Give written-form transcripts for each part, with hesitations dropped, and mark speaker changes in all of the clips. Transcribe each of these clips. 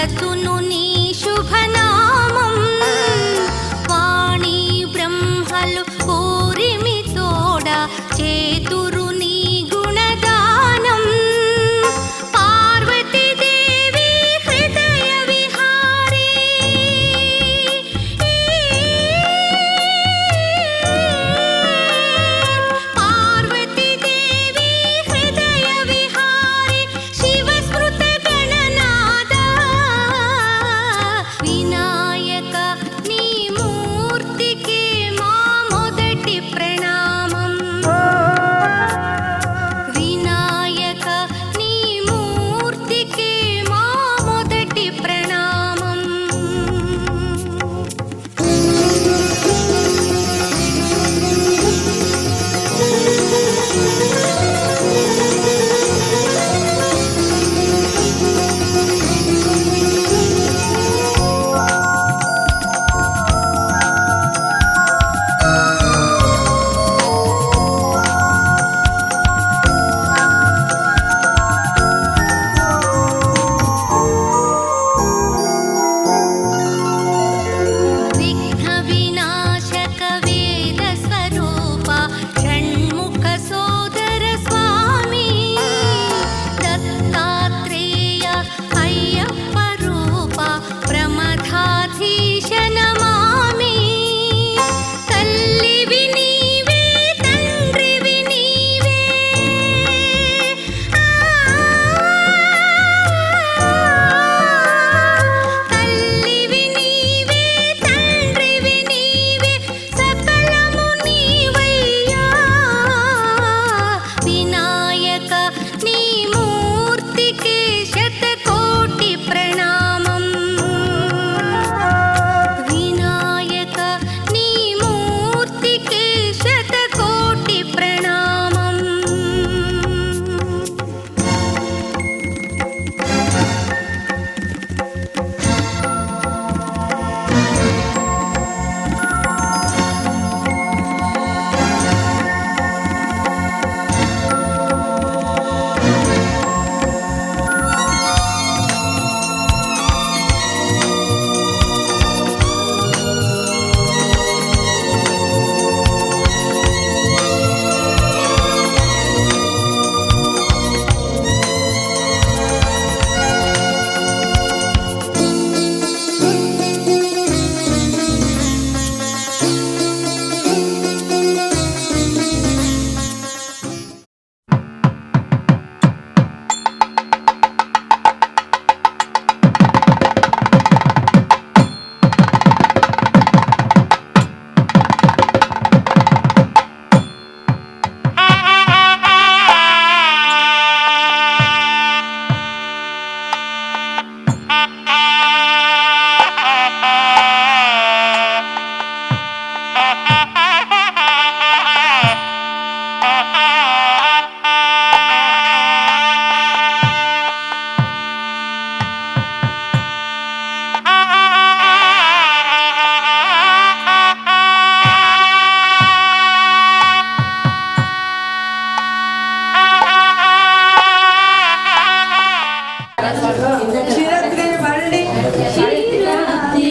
Speaker 1: తలచును నీ శుభనామం వాణి బ్రహ్మలు కోరిమి తోడ చేతురు నీ గుణదానం పార్వతీదేవి హృదయ విహారీ పార్వతీదేవి హృదయ విహారీ శివస్మృత గణనాద వినాయక నీ మూర్తికి మా మొదటి ప్రణామం వినాయక నీ మూర్తికి మా మొదటి ప్రణామం విఘ్న వినాశక వేద స్వరూప షణ్ముఖ సోదర స్వామి దత్తాత్రేయ అయ్యప్ప రూప ప్రమథాధీశ నమామి తల్లివి నీవే తండ్రివి నీవే తల్లివి నీవే తండ్రివి నీవే సకలము నీవయ్యా వినాయక నీ మూర్తికి శతకోటి ప్రణామం వినాయక నీ మూర్తికి శతకోటి ప్రణామం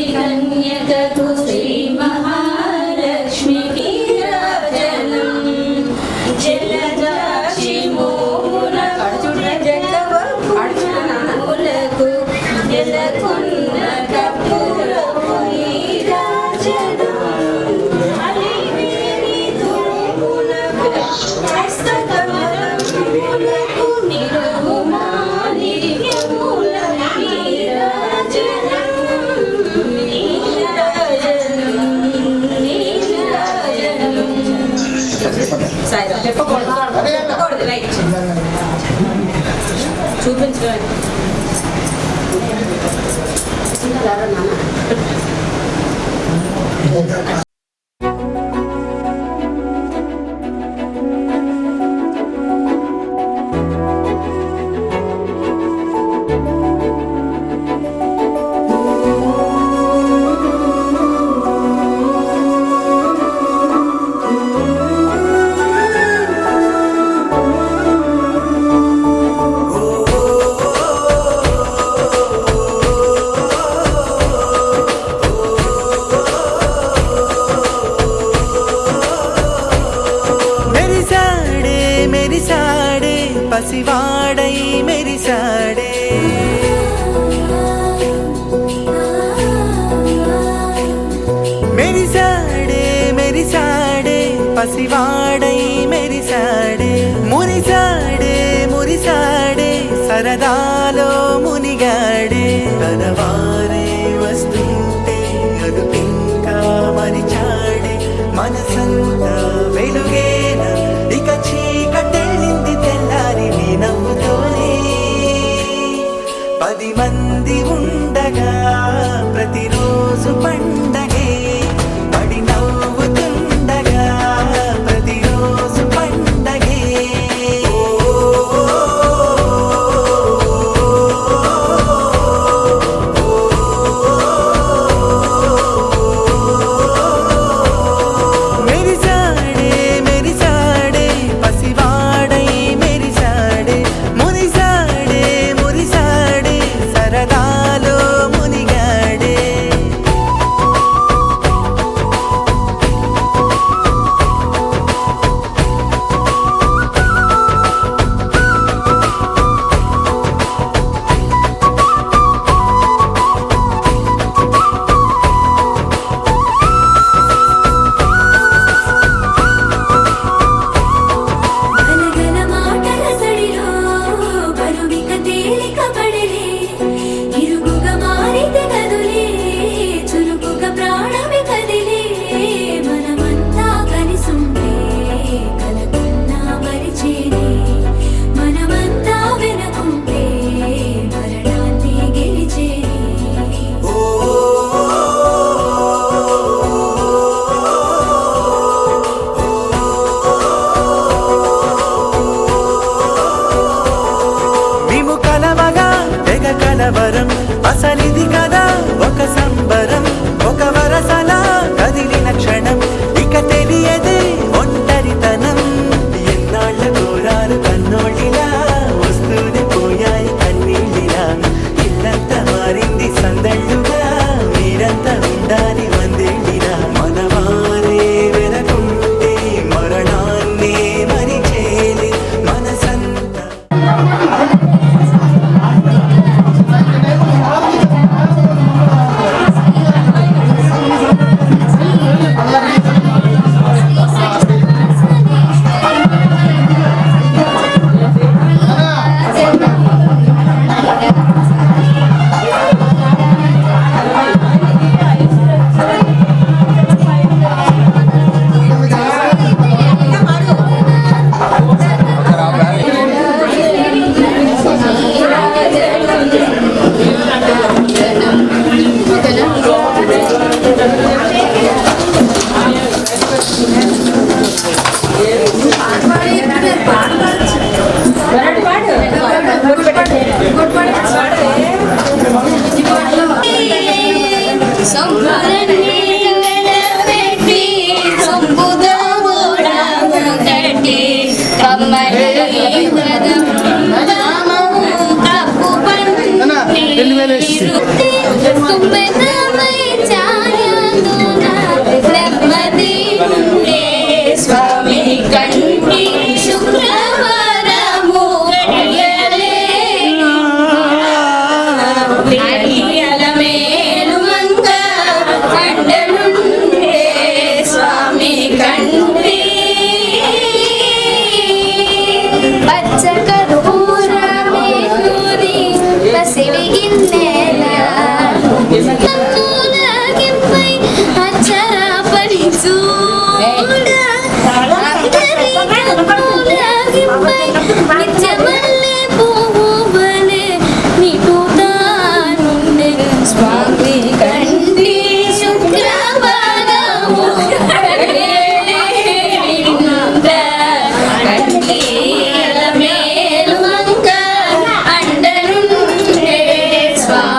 Speaker 2: కన్యకకు శ్రీ మహాలక్ష్మికి రాజనం జలజాక్షి మూల మూలకు జలకున్న కపూరపు నీరాజనం అలివేణి తురుములకు హస్తకమలములకు నిరుగుమాని మూల నీరాజనం చూపించడానికి
Speaker 3: మెరిసాడే మెరిసాడే మెరిసాడే పసివాడై మెరిసాడే మురిసాడే మురిసాడే సరదాలో మునిగాడే తనవారే వస్తుంటే అదుపింకా మరిచాడే మనసంతా వెలుగేన ఇక చీకటెళ్ళింది తెల్లారి నీ నవ్వుతోనే 10 మంది ఉండగా ప్రతిరోజు పండగే పడి నవ్వుతుండగా ప్రతిరోజు పండగే మెరిసాడే మెరిసాడే పసివాడై మెరిసాడే మురిసాడే మురిసాడే సరదాలో మునిగాడే
Speaker 1: గలగల మాటల సడిలో బరువిక తేలిక పడలే ఇరుగుగా మారితే కదులే చురుకుగా ప్రాణమి కదిలే మనమంతా కలిసుంటే కలకున్నా మరిచేనే మనమంతా వెనకుంటే మరణాన్ని గెలిచేనే
Speaker 3: మేము కలవగా తెగ కలవరం అసలిది కదా ఒక సంబరం ఒక వరసలా కదిలిన క్షణం ఇక తెలియదే ఒంటరితనం ఎన్నాళ్ళ కోరారు కన్నోళ్ళిలా వస్తూనే పోయాయి కన్నీళ్ళిలా ఇల్లంతా మారింది సందళ్ళుగా మీరంతా ఉండాలి వందేళ్ళిలా మనవారే వెనకుంటే మరణాన్నే మరిచేలే మనసంతా
Speaker 1: స్వామి కంటి శుక్రవారము గడియలే అడియల మేలు మంగ కండనుండే స్వామి కంటి పచ్చ కర్పూరమే నూరి పసివిగిన్నెల కన్నులకిపై అచ్చర పని చూడ అందరి కన్నులకిపై నిత్యమల్లె పువ్వువలె నిటుతానుండే స్వామి కంటి శుక్రవారము కంటిల మేలు మంగ అండనుండే స్వామి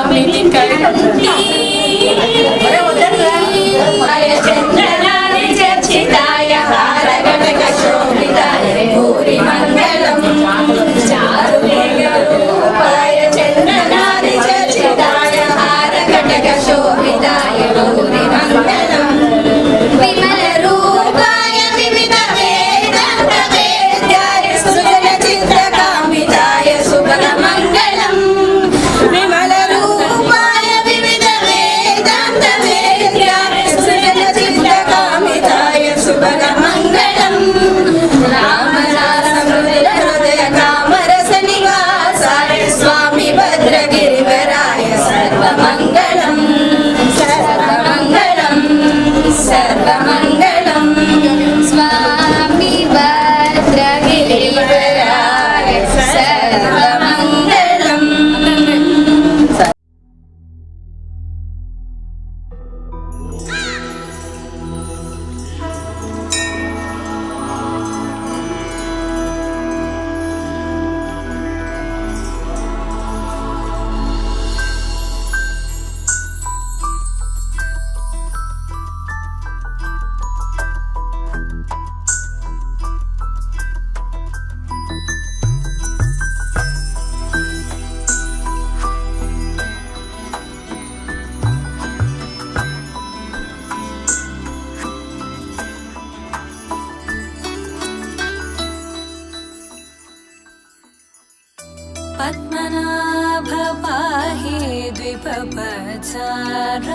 Speaker 1: పద్మనాభ పాహి ద్విపపచార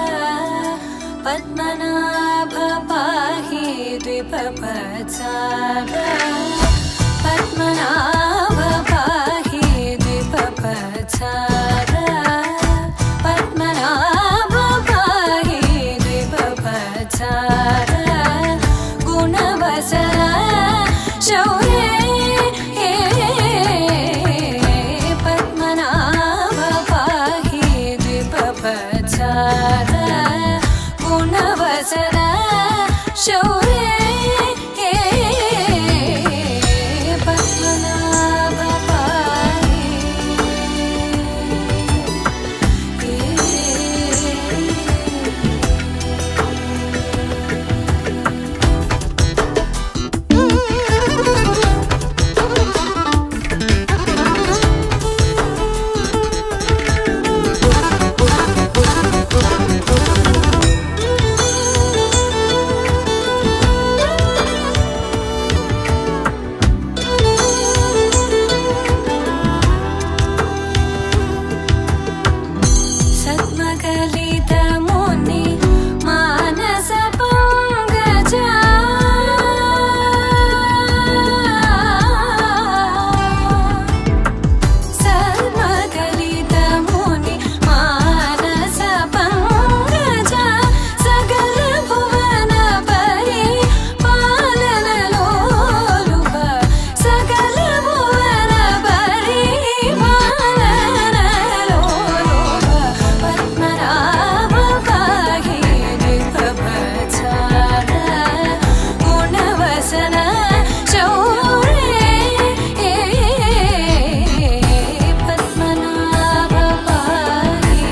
Speaker 1: పద్మనాభ పాహి ద్విపపచార పద్మనాభ పాహి ద్విపపచార పద్మనాభ పాహి ద్విపపచార గుణవసర శౌర్య పద్మనాభ పాహి ద్విపపచార గుణవసర శౌర్య పద్మనాభ పాహి సద్మగలిత ముని మానస పంకజ సద్మగలిత ముని మానస పంకజ సకల భువన పరి పాలనలోలుప సకల భువన పరి పాలనలోలుప పద్మనాభ పాహి ద్విపపచార గుణవసన శౌర్య పద్మనాభ పాహి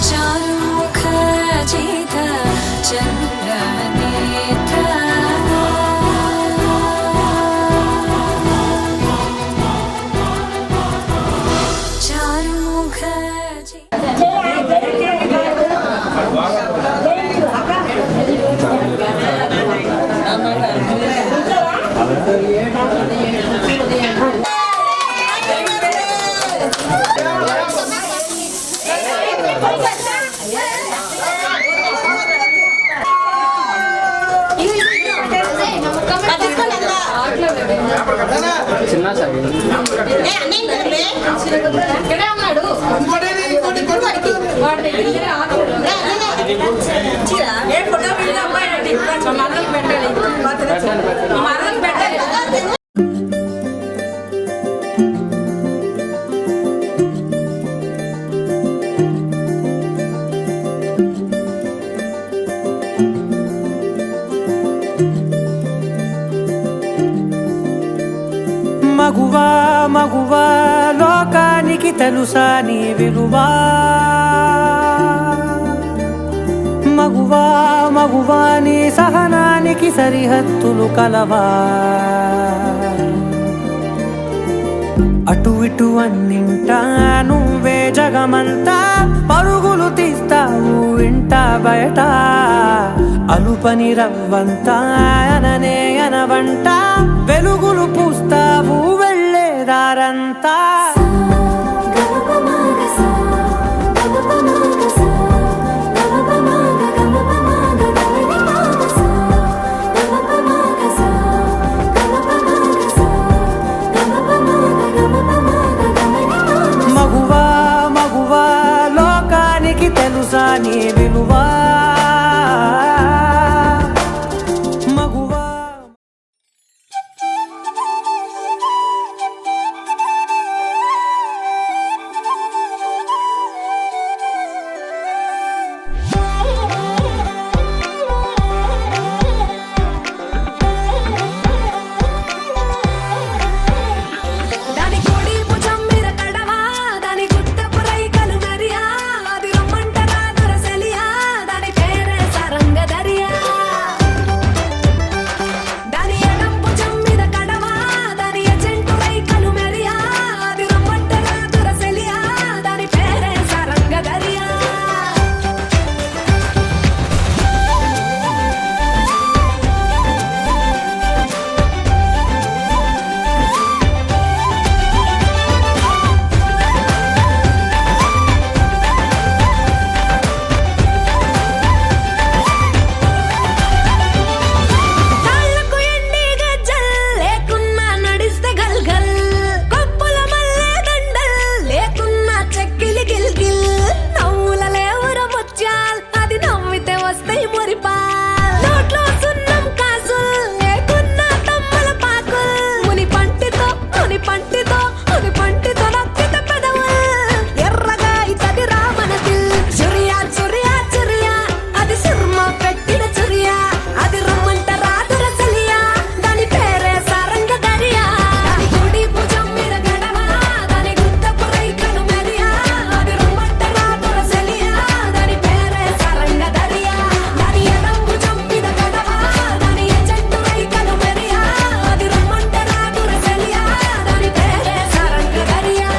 Speaker 1: చారుముఖ జిత చంద్రనేత్ర చారుముఖ ఇక్కడే ఉన్నాడు వాడి దగ్గర పెట్టాలి
Speaker 3: మగువా మగువా లోకానికి తెలుసా నీ విలువా మగువా మగువా నీ సహనానికి సరిహద్దులు కలవా అటు ఇటు అన్నింటా నువ్వే జగమంతా పరుగులు తీస్తావు ఇంట బయట అలుపని రవ్వంతా అననే అనవంట వెలుగులు పూస్తావు వెళ్ళేదారంతా మగువా మగువా లోకానికి తెలుసా నీ విలువా మగువా
Speaker 4: పంటితో నొక్కిత పెదవుల్ ఎర్రగా ఇతది రామనదిల్ చురియా చురియా చురియా అది సుర్మ పెట్టిన చురియా అది రమ్మంట రాదుర చలియా దాని పేరే సారంగ దరియా దాని గుడి భుజం మీద గడవ దాని గుత్తపు రైకను మెరియా అది రమ్మంట రాదుర చలియా దాని పేరే సారంగ దరియా దాని ఎడం భుజం మీద గడవ దాని ఎజెంటు రైకను మెరియా అది రమ్మంట రాదుర చలియా దాని పేరే సారంగ దరియా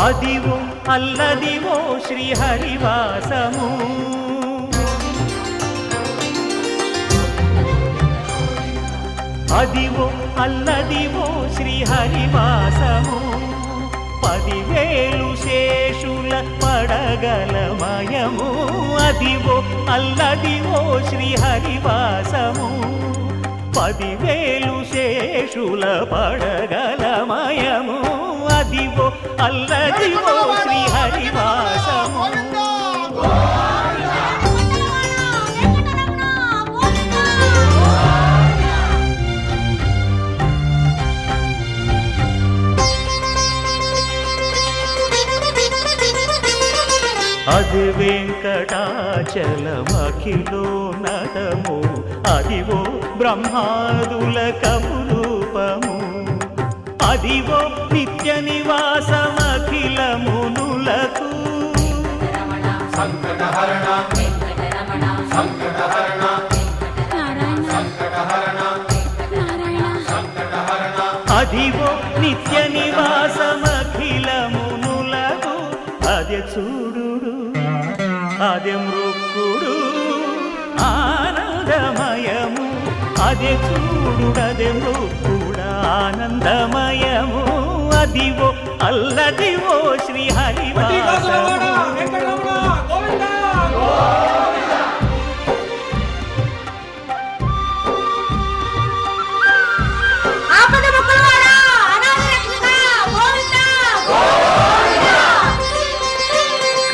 Speaker 3: అదివో అల్లదివో శ్రీహరివాసము అదివో అల్లదివో శ్రీహరివాసము 10,000 శేషుల పడగలమయము అదివో అల్లదివో శ్రీహరివాసము 10,000 శేషుల పడగలమయము అదివో అల్లదివో శ్రీహరివాసము అది వెంకటాచలమఖిలో నటము అదివో బ్రహ్మాదుల కపురూపము అదివో నిత్య నివాసమఖిలమునులకు అదివో నిత్య నివాసమఖిలమునులకు అదే చూడు అదే మృక్కుడు ఆనందమయము అదే చూడు అదే మృక్కుడు ఆనందమయము అదివో అల్లదివో శ్రీహరివాసము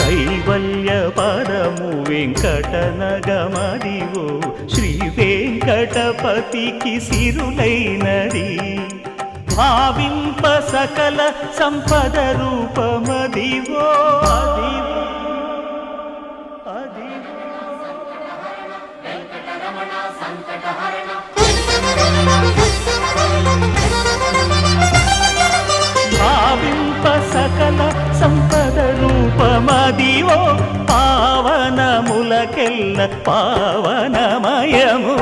Speaker 3: కైవల్య పదము వెంకటనగమదివో శ్రీ వెంకటపతికి సిరులైనది భావింప సకల సంపద రూపమదివో అదివో భావింప సకల సంపద రూపమదివో పావనములకెల్ల పావనమయము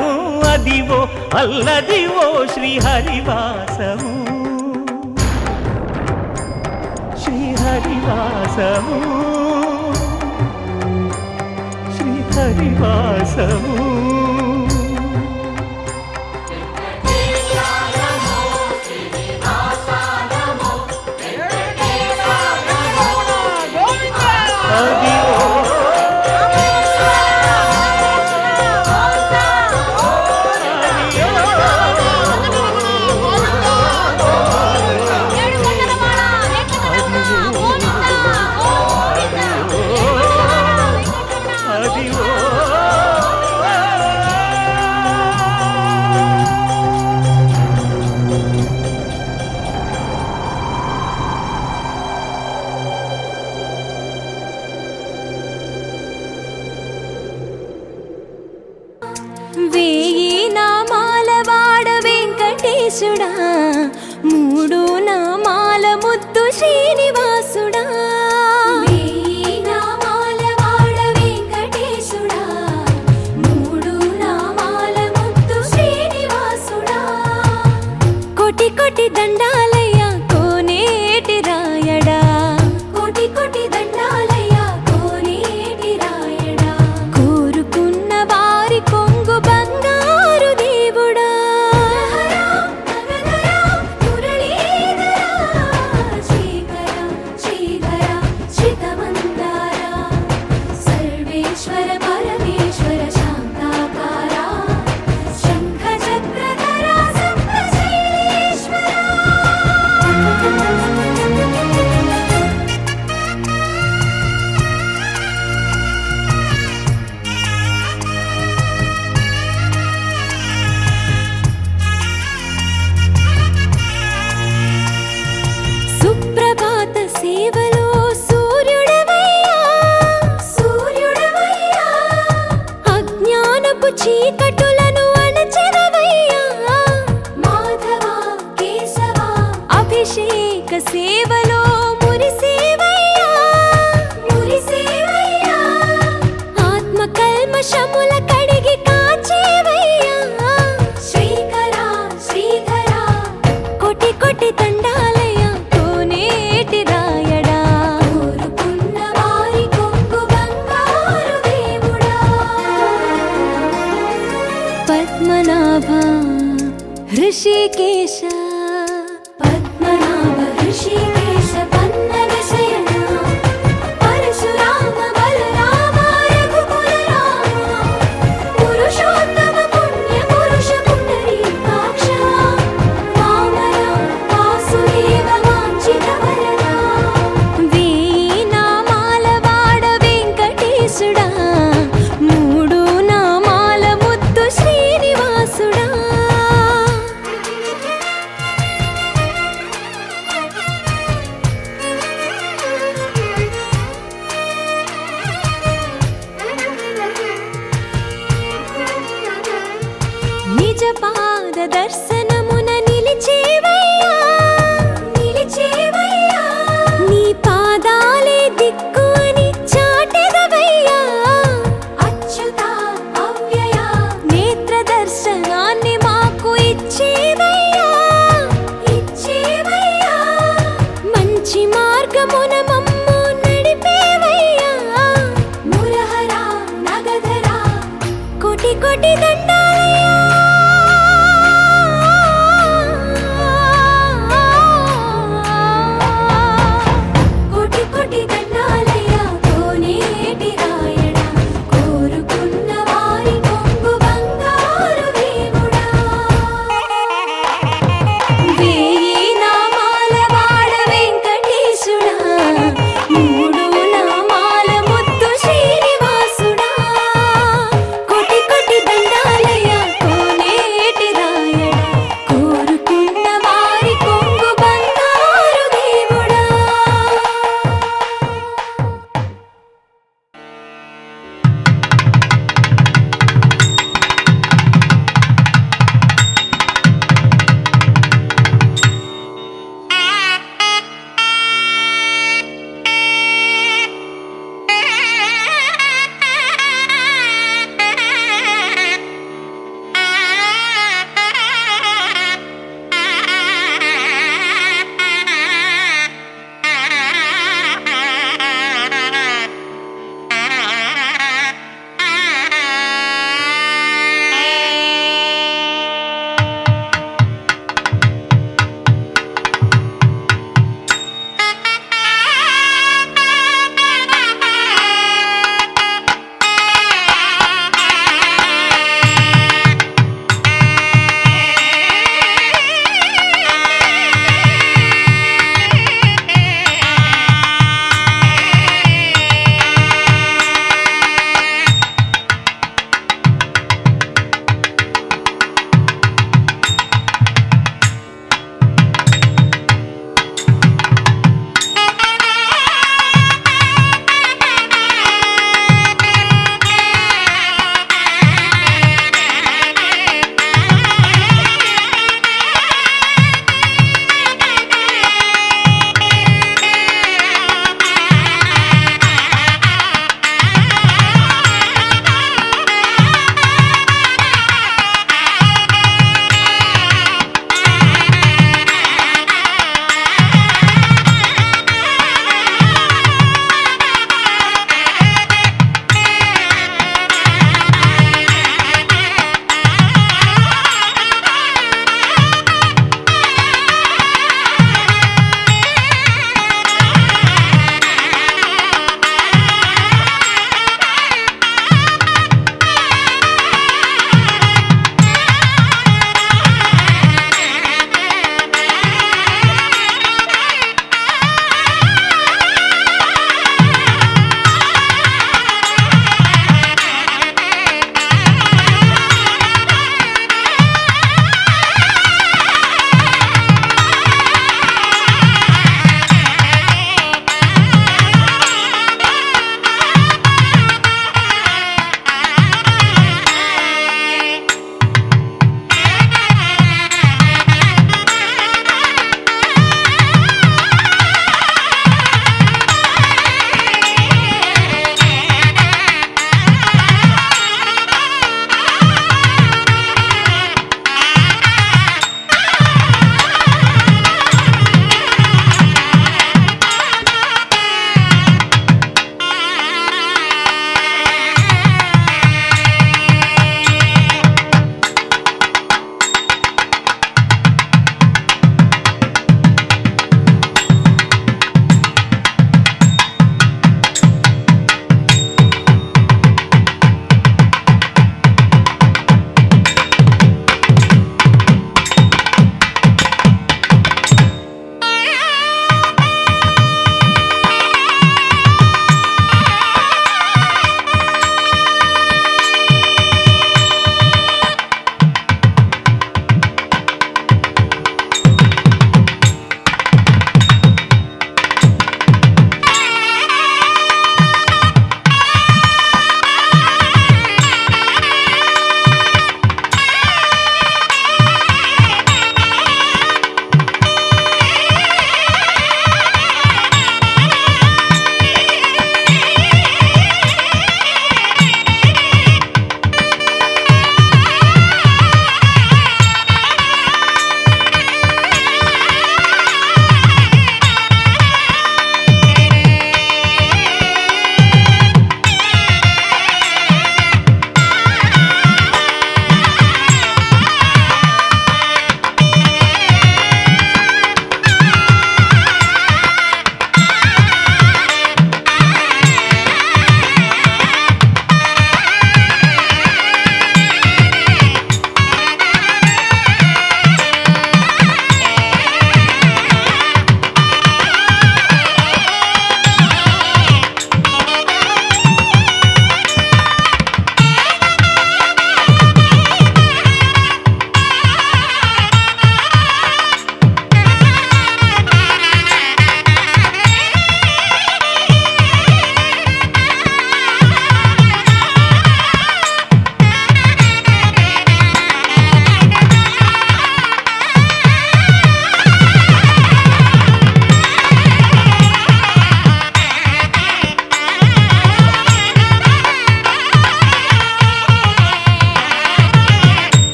Speaker 3: అదివో అల్లదివో శ్రీహరివాసము శ్రీహరివాసము శ్రీహరివాసము
Speaker 1: వేయి నామాల వాడ వెంకటేశుడా మూడు నామాల ముద్దు శ్రీనివాసుడా వేయి నామాల వాడ వెంకటేశుడా మూడు నామాల ముద్దు శ్రీనివాసుడా కోటి కోటి దండాలయ్యా కోనేటి రాయడా కోటి కోటి దండాలయ్యా కోనేటి రాయడా కోరుకున్న వారి కొంగు బంగారు దేవుడా శ్రీకర శ్రీధర శ్రితమందార సర్వేశ్వర పరమేశ్వర శాంతాకార శంఖ చక్రధర సప్తశైలేశ్వర సుప్రభాత సేవలో సూర్యుడవయ్యా సూర్యుడవయ్యా అజ్ఞానపు చీకటులను అణచెదవయ్యా మాధవ కేశవ అభిషేక సేవలో మురిసేవయ్యా మురిసేవయ్యా ఆత్మ కల్మషముల కడిగి కాచేవయ్యా శ్రీకర శ్రీధర కోటి కోటి కోటి దండాలయ కోనేటి రాయడా కోరుకున్న వారి కొంగు బంగారు దేవుడా పద్మనాభ హృషికేశ పద్మనాభ హృషికేశ పన్నగ శయన పరశురామ బలరామ రఘుకుల రామ పురుషోత్తమ పుణ్య పురుష పుండరీకాక్ష వామన వాసుదేవ వాంఛిత వరదా వేయి నామాల వాడ వెంకటేశుడా మూడు నామాల ముద్దు శ్రీనివాసుడా నిజ పాద దర్శనమున నిలిచేవయ్యా నిలిచేవయ్యా నీ పాదాలే దిక్కు అని చాటెదవయ్యా అచ్యుత అవ్యయ నేత్ర దర్శనాన్ని మాకు ఇచ్చేవయ్యా ఇచ్చేవయ్యా మంచి మార్గమున మమ్ము నడిపేవయ్యా మురహర నగధర కోటి కోటి దండాలయ్యా కోటి కోటి దండాలయ్య కోనేటి రాయడా కోరుకున్న వారి కొంగు బంగారు దేవుడా వేయి నామాల వాడ వెంకటేశుడా మూడు నామాల ముద్దు శ్రీనివాసుడా కోటి కోటి దండాలయ్య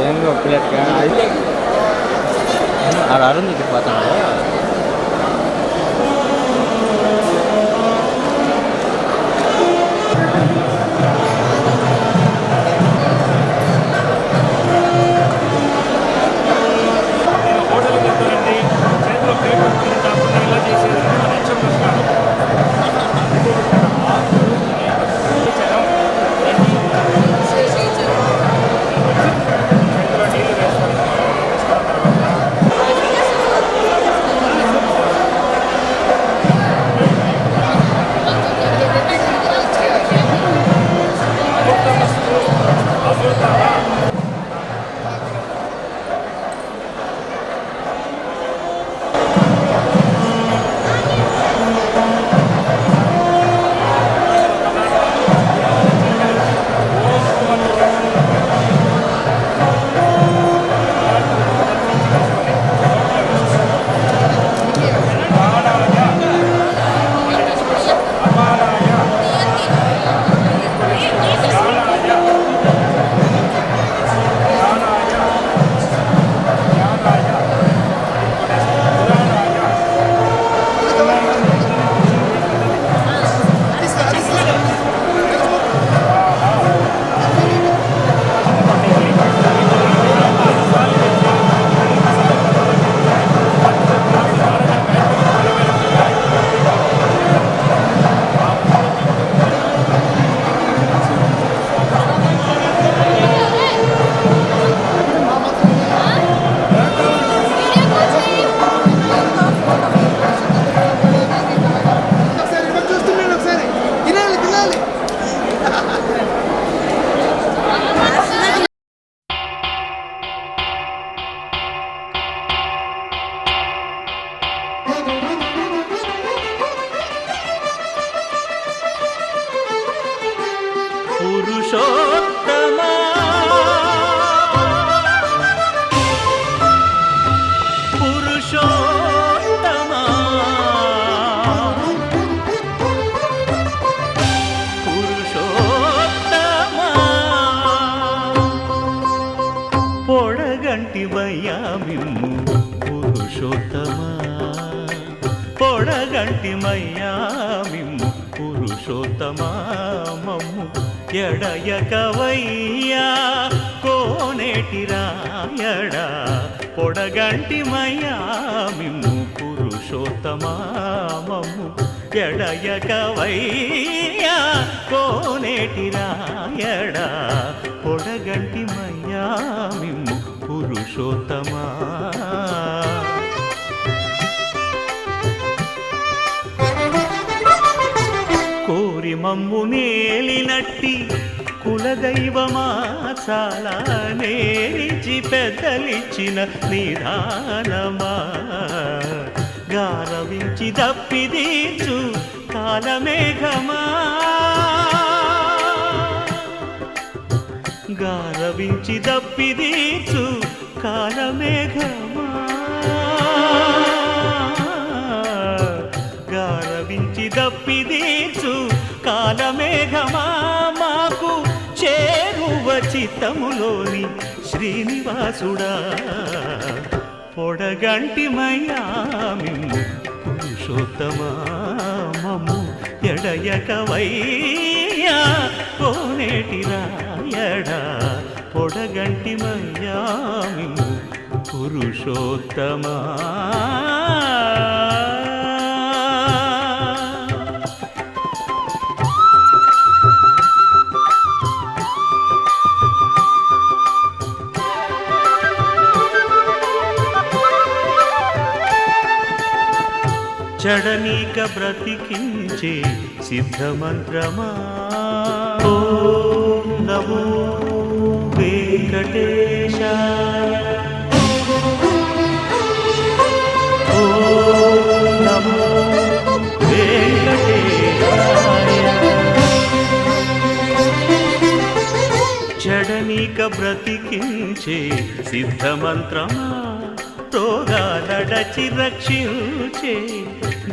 Speaker 5: ఏంగో ప్లేట్గా ఆడ అరుందికి పోతాడు.
Speaker 6: హోటల్కి వెళ్తారండి, చేతిలో ప్లేట్ పట్టుకుని కాకుండా ఇలా చేసేది మన హెచ్ఎం ప్రశ్న. చేతిలో నీళ్ళు వేస్తారు.
Speaker 3: పురుషోత్తమా పురుషోత్తమా పురుషోత్తమా పొడగంటివయ్యా మిమ్ము పురుషోత్తమా పొడగంటిమయ్యా మిమ్ము పురుషోత్తమా మమ్ము ఎడయకవయ్యా కోనేటి రాయడా పొడగంటిమయ్యా మిమ్ము పురుషోత్తమా మమ్ము ఎడయకవయ్యా కోనేటి రాయడా పొడగంటిమయ్యా మిమ్ము పురుషోత్తమా కోరి మమ్ము నేలినట్టి కులదైవమా చాలా నేరిచి పెద్దలిచ్చిన నిదానమా గారవించి దప్పిదీచు కాలమేఘమా గారవించి దప్పిదీచు కాలమేఘమా గారవించి దప్పిదీచు కాలమేఘమా మాకు చేరువ చిత్తములోని శ్రీనివాసుడా పొడగంటిమయ్యా మిమ్ము పురుషోత్తమా మమ్ము ఎడయకవయ్యా కోనేటి రాయడా పొడగంటిమయ్యా మిమ్ము పురుషోత్తమా చడనీక బ్రతికించే సిద్ధమంత్రమా ఓం నమో వెంకటేశాయ ఓం నమో వెంకటేశాయ చడనీక బ్రతికించే సిద్ధమంత్రమా రోగాలడచి రక్షించే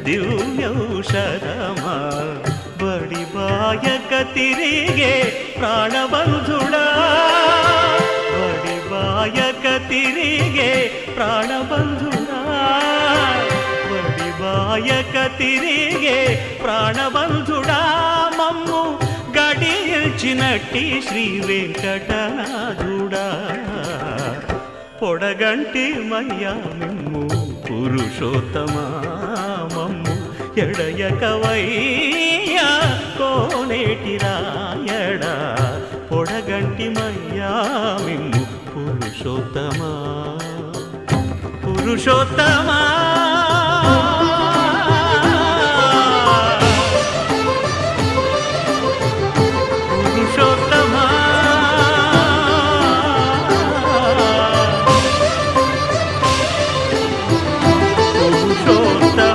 Speaker 3: దివ్యౌషధమా బడి బాయక తిరిగే ప్రాణబంధుడా బడి బాయ బాయక తిరిగే ప్రాణబంధుడా బడి బాయక తిరిగే ప్రాణబంధుడా మమ్ము గడిచినట్టి శ్రీ వెంకటనాథుడా పొడగంటి మయ్యా మిమ్ము పురుషోత్తమా మమ్ము ఎడయకవయ్యా కోనేటి రాయడా పొడగంటి మయ్యా మిమ్ము పురుషోత్తమా పురుషోత్తమా పురుషోత్తమా పురుషోత్తమా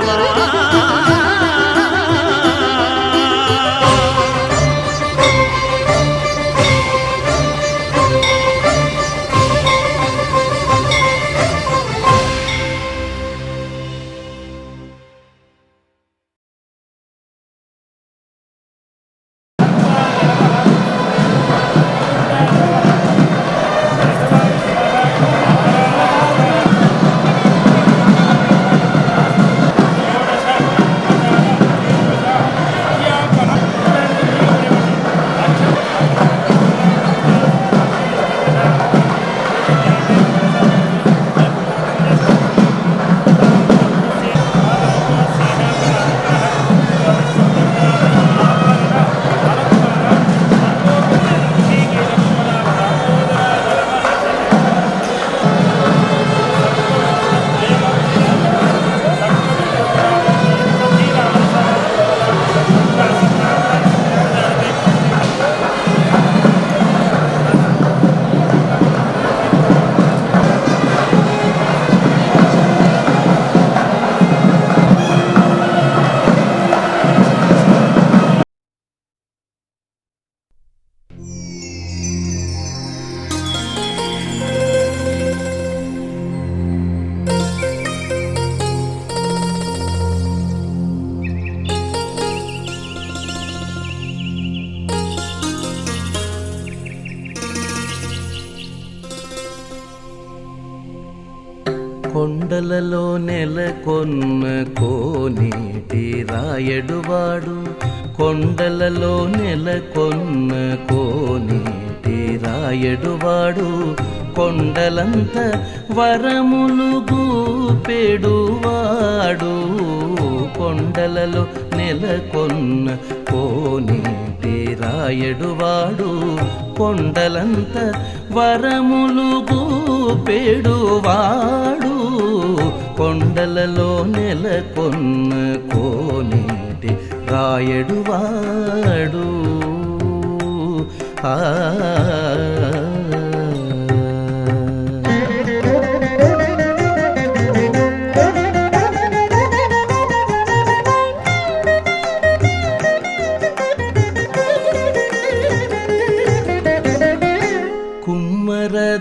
Speaker 7: కొండలలో నెలకొన్న కోనేటి రాయడువాడు కొండలలో నెలకొన్న కోనేటి రాయడువాడు కొండలంత వరములు గూపెడువాడు కొండలలో నెలకొన్న కోనేటి రాయడువాడు కొండలంత వరములు గూపెడువాడు కొండలలో నెలకొన్న కోనేటి రాయడువాడు ఆ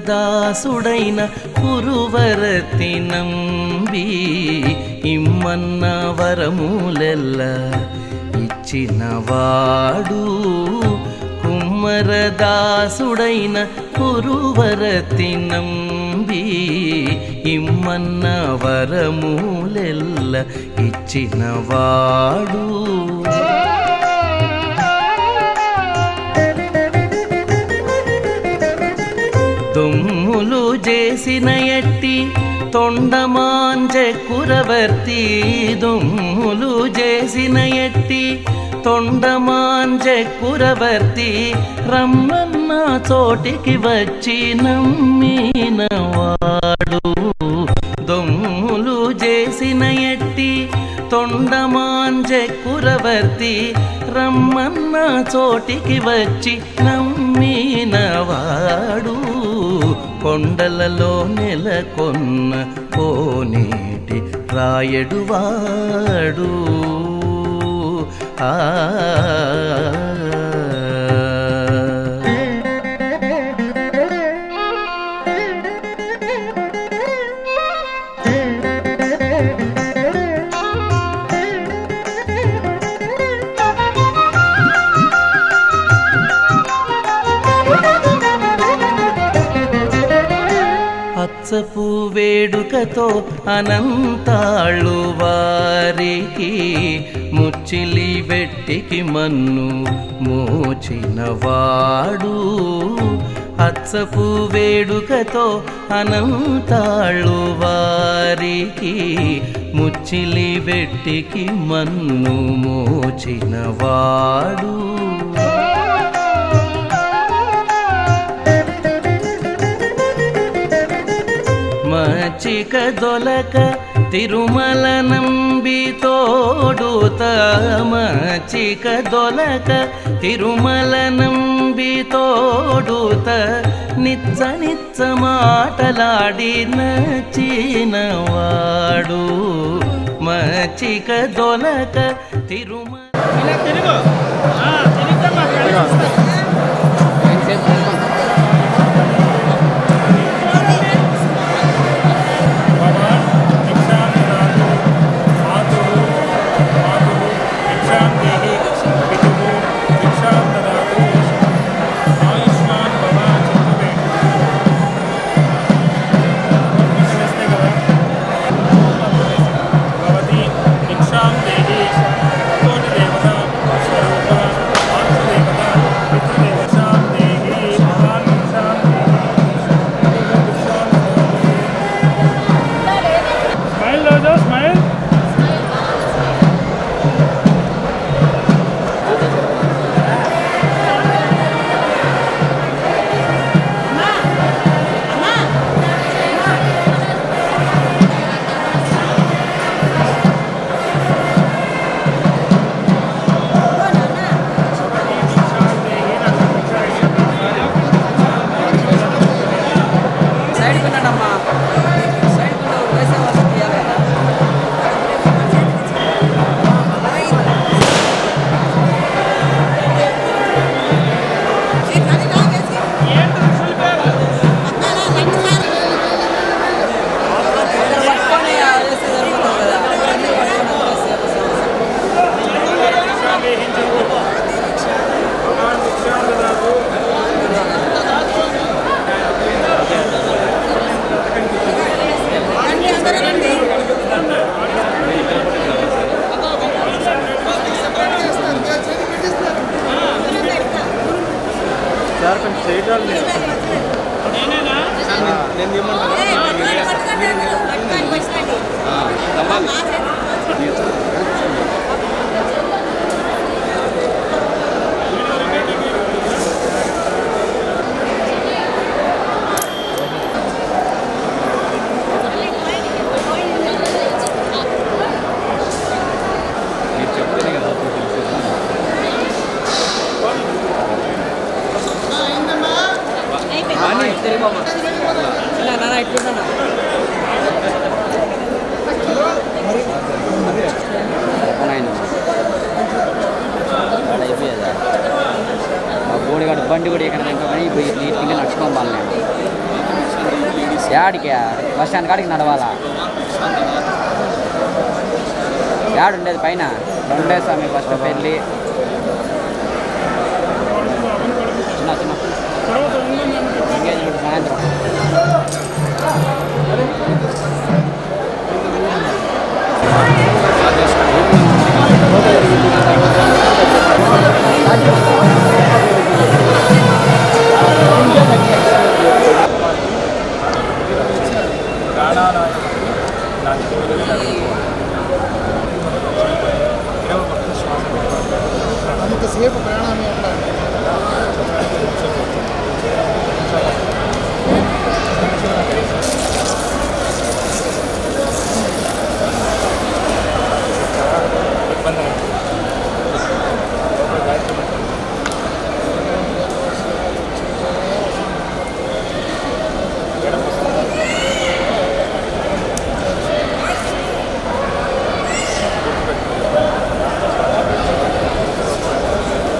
Speaker 7: దాసుడైన కురువరతి నంబి ఇమ్మన్న వరములెల్ల ఇచ్చినవాడు కుమ్మరదాసుడైన కురువరతి నంబి ఇమ్మన్న వరములెల్ల ఇచ్చినవాడు దొమ్ములు చేసిన ఎట్టి తొండమాంచె కురవర్తి దొమ్ములు చేసిన ఎట్టి తొండమాంచె కురవర్తి రమ్మన్న చోటికి వచ్చి నమ్మినవాడు దొమ్ములు చేసిన ఎట్టి తొండమాంచె కురవర్తి రమ్మన్న చోటికి వచ్చి నమ్మినవాడు కొండలలో నెలకొన్న కోనేటి రాయడువాడు ఆ అచ్చపు వేడుకతో అనంతాళ్ళు వారికి ముచ్చిలి వెట్టికి మన్ను మోచినవాడు. అచ్చపు వేడుకతో అనంతాళ్ళు వారికి ముచ్చిలి వెట్టికి మన్ను మోచినవాడు. మచ్చిక దొలక తిరుమల నంబి తోడుత, మచ్చిక దొలక తిరుమల నంబి తోడుత, నిచ్చ నిచ్చ మాటలాడి నచ్చినవాడు. మచ్చిక దొలక తిరుమల
Speaker 5: బండి కూడా ఇక్కడ నీట్గా నడుచుకోవాలి. యాడికి బస్ స్టాండ్ కాడికి నడవాలా? యాడ్ ఉండేది పైన రెండే స్వామి ఫస్ట్ పెళ్ళి చిన్న చిన్న ఎంగేజ్మెంట్ సాయంత్రం.
Speaker 8: అంతసేపు ప్రయాణం ఉండాలి.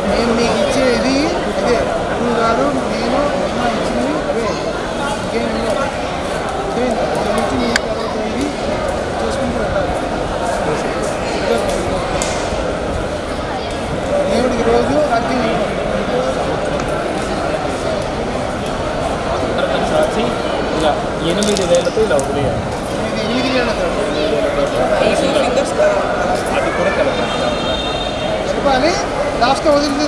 Speaker 8: నేను మీకు ఇచ్చేది ఇదే, నువ్వు కాదు నేను అమ్మ ఇచ్చింది అవే, ఇంకేం లేదు. ఇక్కడ నుంచి నేను తర్వాత ఇది చేసుకుంటూ పెట్టాలి. దేవుడికి రోజు అర్థం
Speaker 6: ఇలా 8 వేలతో ఇలా వదిలేయాలి.
Speaker 8: ఇది 8 వేల
Speaker 6: అది కూడా కలపాలి.
Speaker 8: కలపాలి లాస్ట్లో వదిలింది